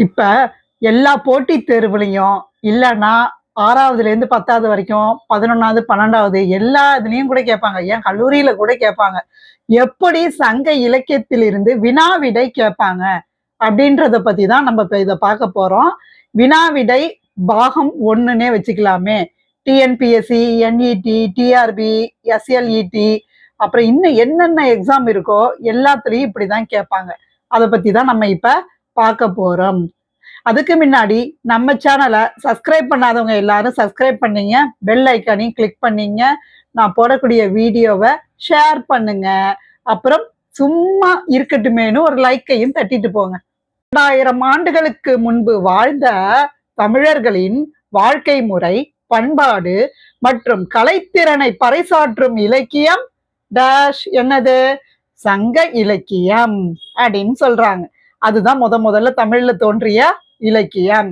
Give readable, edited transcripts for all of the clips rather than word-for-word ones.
இப்ப எல்லா போட்டித் தேர்வுலயும் இல்லன்னா 6வதுலேருந்து 10வது வரைக்கும் 11வது, 12வது எல்லா இதுலயும் கூட கேட்பாங்க. ஏன் கல்லூரியில கூட கேட்பாங்க. எப்படி சங்க இலக்கியத்திலிருந்து வினா விடை கேட்பாங்க அப்படின்றத பத்தி தான் நம்ம இப்ப இத பார்க்க போறோம். வினா விடை பாகம் 1ன்னே வச்சுக்கலாமே. டிஎன்பிஎஸ்சி, என்இடி, டிஆர்பி, எஸ்எல்இடி அப்புறம் இன்னும் என்னென்ன எக்ஸாம் இருக்கோ எல்லாத்துலயும் இப்படிதான் கேட்பாங்க. அத பத்தி தான் நம்ம இப்ப பார்க்க போறோம். அதுக்கு முன்னாடி நம்ம சேனலை சப்ஸ்கிரைப் பண்ணாதவங்க எல்லாரும் சப்ஸ்கிரைப் பண்ணீங்க, பெல் ஐக்கானையும் கிளிக் பண்ணீங்க, நான் போடக்கூடிய வீடியோவை ஷேர் பண்ணுங்க. அப்புறம் சும்மா இருக்கட்டுமேனு ஒரு லைக்கையும் தட்டிட்டு போங்க. 2000 ஆண்டுகளுக்கு முன்பு வாழ்ந்த தமிழர்களின் வாழ்க்கை முறை, பண்பாடு மற்றும் கலைத்திறனை பறைசாற்றும் இலக்கியம் டேஷ் என்னது? சங்க இலக்கியம் அப்படின்னு சொல்றாங்க. அதுதான் முதல்ல தமிழ்ல தோன்றிய இலக்கியம்.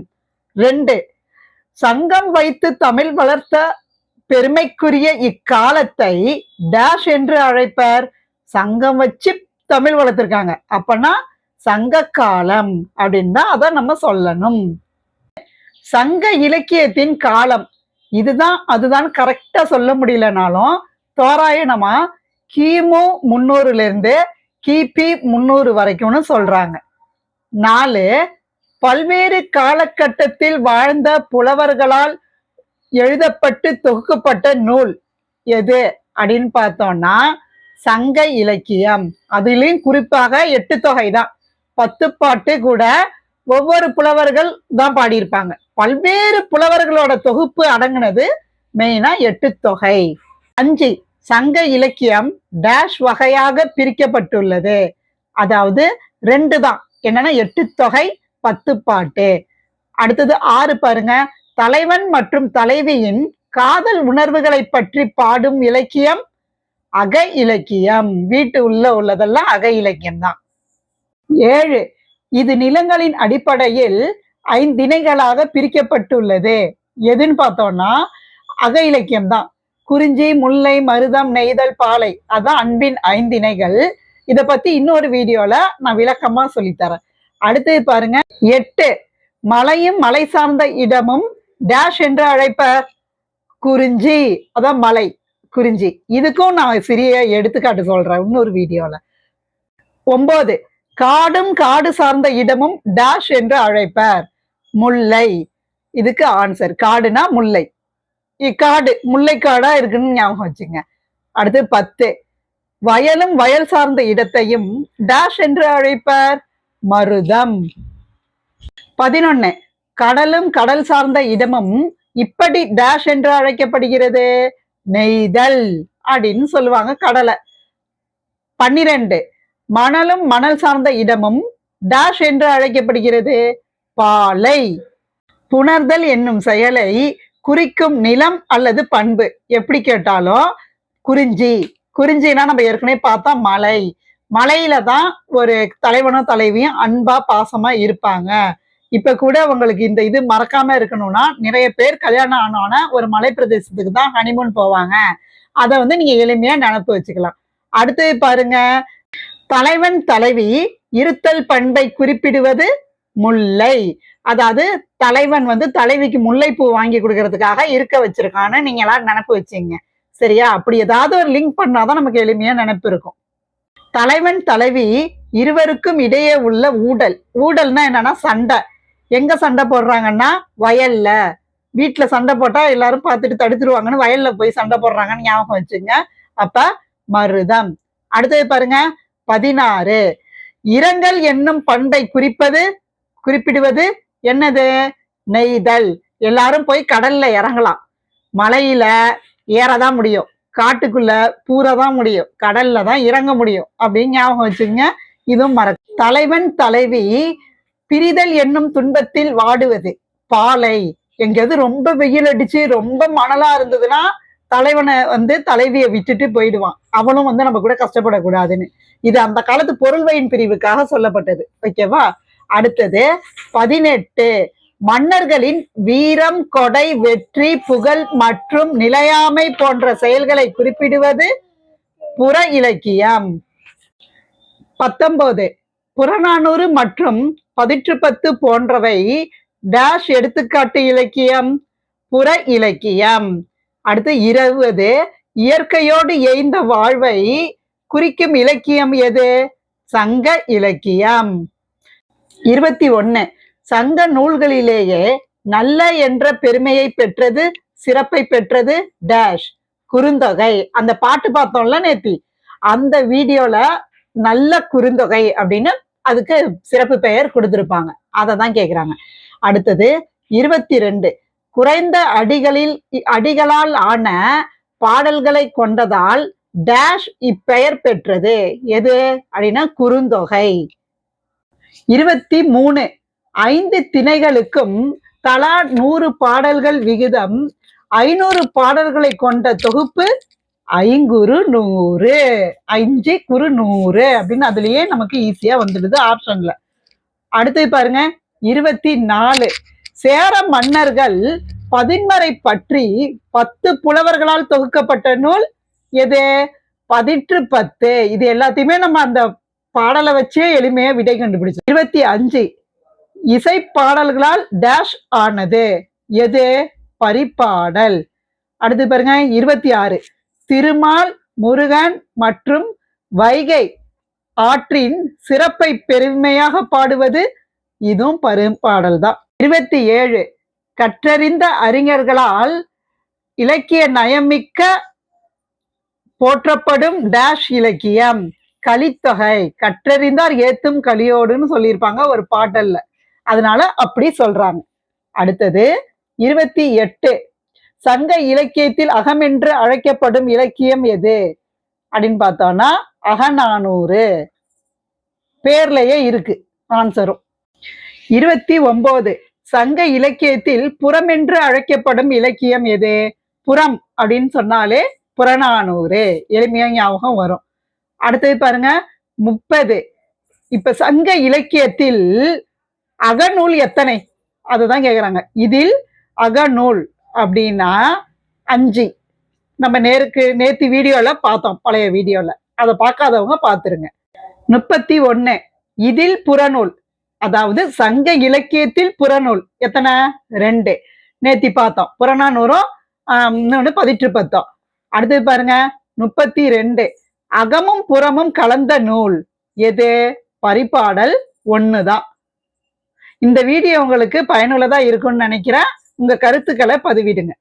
2, சங்கம் வைத்து தமிழ் வளர்த்த பெருமைக்குரிய இக்காலத்தை டேஷ் என்று அழைப்பர். சங்கம் வச்சு தமிழ் வளர்த்திருக்காங்க, அப்பனா சங்க காலம் அப்படின்னு தான் அதை நம்ம சொல்லணும். சங்க இலக்கியத்தின் காலம் இதுதான் அதுதான் கரெக்டா சொல்ல முடியலனாலும் தோராயமா கிமு 300ல இருந்து கிபி 300 வரைக்கும்னு சொல்றாங்க. 4, பல்வேறு காலகட்டத்தில் வாழ்ந்த புலவர்களால் எழுதப்பட்டு தொகுக்கப்பட்ட நூல் எது அப்படின்னு பார்த்தோம்னா சங்க இலக்கியம். அதுலயும் குறிப்பாக 8 தொகை தான். 10 பாட்டு கூட ஒவ்வொரு புலவர்கள் தான் பாடியிருப்பாங்க. பல்வேறு புலவர்களோட தொகுப்பு அடங்கினது மெயினா 8 தொகை. 5, சங்க இலக்கியம் டேஷ் வகையாக பிரிக்கப்பட்டுள்ளது. அதாவது 2 தான். என்னன்னா 8 தொகை, 10 பாட்டு. அடுத்தது 6 பாருங்க. தலைவன் மற்றும் தலைவியின் காதல் உணர்வுகளை பற்றி பாடும் இலக்கியம் அக இலக்கியம். வீட்டு உள்ளதெல்லாம் அக இலக்கியம் தான். 7, இது நிலங்களின் அடிப்படையில் 5 திணைகளாக பிரிக்கப்பட்டுள்ளது. எதுன்னு பார்த்தோம்னா அக இலக்கியம் தான். குறிஞ்சி, முல்லை, மருதம், நெய்தல், பாலை, அதான் அன்பின் 5 திணைகள். இத பத்தி இன்னொரு வீடியோல நான் விளக்கமா சொல்லித்தரேன். அடுத்தது பாருங்க. 8, மலையும் மலை சார்ந்த இடமும் டேஷ் என்று அழைப்பர். குறிஞ்சி, அதான் மலை, குறிஞ்சி. இதுக்கும் நான் சிறிய எடுத்துக்காட்டு சொல்றேன் இன்னொரு வீடியோல. 9, காடும் காடு சார்ந்த இடமும் டேஷ் என்று அழைப்பர். முல்லை. இதுக்கு ஆன்சர் காடுனா முல்லை. காடு முல்லைக்காடா இருக்குன்னு ஞாபகம் வச்சுங்க. அடுத்து 10, வயலும் வயல் சார்ந்த இடத்தையும் டேஷ் என்று அழைப்பர். மருதம். 11, கடலும் கடல் சார்ந்த இடமும் இப்படி டேஷ் என்று அழைக்கப்படுகிறது. நெய்தல் அப்படின்னு சொல்லுவாங்க கடலை. 12, மணலும் மணல் சார்ந்த இடமும் டேஷ் என்று அழைக்கப்படுகிறது. பாலை. புணர்தல் என்னும் செயலை குறிக்கும் நிலம் அல்லது பண்பு எப்படி கேட்டாலும் குறிஞ்சி. குறிஞ்சினா நம்ம ஏற்கனவே பார்த்தா மலை. மலையில தான் ஒரு தலைவனோ தலைவியும் அன்பா பாசமா இருப்பாங்க. இப்ப கூட உங்களுக்கு இந்த இது மறக்காம இருக்கணும்னா நிறைய பேர் கல்யாணம் ஆனோன்னா ஒரு மலை பிரதேசத்துக்கு தான் ஹனிமூன் போவாங்க. அதை நீங்க எளிமையா நினப்பு வச்சுக்கலாம். அடுத்தது பாருங்க. தலைவன் தலைவி இருத்தல் பண்பை குறிப்பிடுவது முல்லை. அதாவது தலைவன் தலைவிக்கு முல்லைப்பூ வாங்கி கொடுக்கறதுக்காக இருக்க வச்சிருக்கான்னு நீங்க எல்லாரும் நினப்பு வச்சீங்க. சரியா? அப்படி ஏதாவது ஒரு லிங்க் பண்ணாதான் நமக்கு எளிமையா நினைப்பு இருக்கும். தலைவன் தலைவி இருவருக்கும் இடையே உள்ள ஊடல். ஊடல்னா என்னன்னா சண்டை. எங்க சண்டை போடுறாங்கன்னா வயல்ல. வீட்டுல சண்டை போட்டா எல்லாரும் பார்த்துட்டு தடுத்துருவாங்கன்னு வயல்ல போய் சண்டை போடுறாங்கன்னு ஞாபகம் வச்சுங்க. அப்ப மருதம். அடுத்தது பாருங்க. 16, இரங்கல் என்னும் பண்பை குறிப்பிடுவது என்னது? நெய்தல். எல்லாரும் போய் கடல்ல இறங்கலாம். மலையில ஏறதான் முடியும், காட்டுக்குள்ள பூரதான் முடியும், கடல்ல தான் இறங்க முடியும் அப்படின்னு ஞாபகம் வச்சுங்க. இதுவும் தலைவன் தலைவி பிரிதல் என்னும் துன்பத்தில் வாடுவது. பாலை. எங்கேயாவது ரொம்ப வெயில் அடிச்சு ரொம்ப மணலா இருந்ததுன்னா தலைவனை தலைவியை விட்டுட்டு போயிடுவான். அவனும் நம்ம கூட கஷ்டப்படக்கூடாதுன்னு. இது அந்த காலத்து பொருள்வயின் பிரிவுக்காக சொல்லப்பட்டது. ஓகேவா? அடுத்தது 18, மன்னர்களின் வீரம், கொடை, வெற்றி, புகழ் மற்றும் நிலையாமை போன்ற செயல்களை குறிப்பிடுவது புற இலக்கியம். 19, புறநானூறு மற்றும் பதிற்றுப்பத்து போன்றவை டேஷ் எடுத்துக்காட்டு இலக்கியம், புற இலக்கியம். அடுத்து 20 இயற்கையோடு எய்ந்த வாழ்வை குறிக்கும் இலக்கியம் எது? சங்க இலக்கியம். 21 சங்க நூல்களிலேயே நல்ல என்ற பெருமையை பெற்றது, சிறப்பை பெற்றது டேஷ் குறுந்தொகை. அந்த பாட்டு பார்த்தோம்ல நேத்தி, அந்த வீடியோல நல்ல குறுந்தொகை அப்படின்னு அதுக்கு சிறப்பு பெயர் கொடுத்திருப்பாங்க. அதை தான் கேக்குறாங்க. அடுத்தது 22 குறைந்த அடிகளால் ஆன பாடல்களை கொண்டதால் டேஷ் இப்பெயர் பெற்றது எது அப்படின்னா குறுந்தொகை. 23 5 திணைகளுக்கும் தலா 100 பாடல்கள் விகிதம் 500 பாடல்களை கொண்ட தொகுப்பு ஐங்குறு 100. 5 குறு 100 அப்படின்னு அதுலயே நமக்கு ஈஸியா வந்துடுது ஆப்ஷன்ல. அடுத்து பாருங்க 24 சேர மன்னர்கள் பதின்மரை பற்றி 10 புலவர்களால் தொகுக்கப்பட்ட நூல் எது? பதிற்றுப்பத்து. இது எல்லாத்தையுமே நம்ம அந்த பாடலை வச்சே எளிமையா விடை கண்டுபிடிச்சோம். 25 இசை பாடல்களால் டேஷ் ஆனது எது? பரிபாடல். அடுத்து பாருங்க 26 திருமால், முருகன் மற்றும் வைகை ஆற்றின் சிறப்பை பெருமையாக பாடுவது இதுவும் பரிபாடல் தான். 27 கற்றறிந்த அறிஞர்களால் இலக்கிய நயமிக்க போற்றப்படும் டேஷ் இலக்கியம் கலித்தொகை. கற்றறிந்தார் ஏத்தும் கலியோடுன்னு சொல்லியிருப்பாங்க ஒரு பாடல்ல, அதனால அப்படி சொல்றாங்க. அடுத்தது 28 சங்க இலக்கியத்தில் அகம் என்று அழைக்கப்படும் இலக்கியம் எது அப்படின்னு பார்த்தோம்னா அகநானூறு. பேர்லயே இருக்கு ஆன்சரும். 29 சங்க இலக்கியத்தில் புறம் என்று அழைக்கப்படும் இலக்கியம் எது? புறம் அப்படின்னு சொன்னாலே புறநானூறு, எளிமையா ஞாபகம் வரும். அடுத்தது பாருங்க 30 இப்ப சங்க இலக்கியத்தில் அகநூல் எத்தனை அதுதான் கேக்குறாங்க. இதில் அகநூல் அப்படின்னா 5. நம்ம நேத்து வீடியோல பார்த்தோம், பழைய வீடியோல. அதை பார்க்காதவங்க பார்த்துருங்க. 31 இதில் புறநூல், அதாவது சங்க இலக்கியத்தில் புறநூல் எத்தனை? 2. நேத்தி பார்த்தோம், புறநானூறும் இன்னொன்னு பதிற்றுப்பத்தும். அடுத்தது பாருங்க 32 அகமும் புறமும் கலந்த நூல் எது? பரிபாடல் 1 தான். இந்த வீடியோ உங்களுக்கு பயனுள்ளதா இருக்கும்னு நினைக்கிறேன். உங்க கருத்துக்களை பதிவிடுங்க.